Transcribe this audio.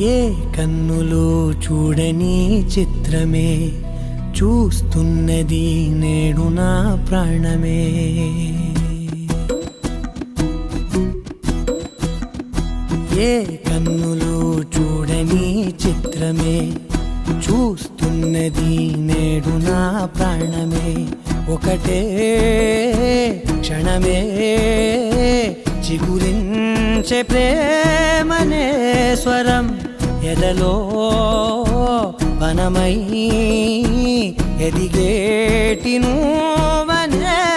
ఏ కన్నులు చూడని చిత్రమే చూస్తున్నది నేడు నా ప్రాణమే. ఏ కన్నులు చూడని చిత్రమే చూస్తున్నది నేడు నా ప్రాణమే. ఒకటే క్షణమే చిగురించే ప్రేమనే స్వరం ఎదలో వనమై ఎదిగేటి నువ్వనే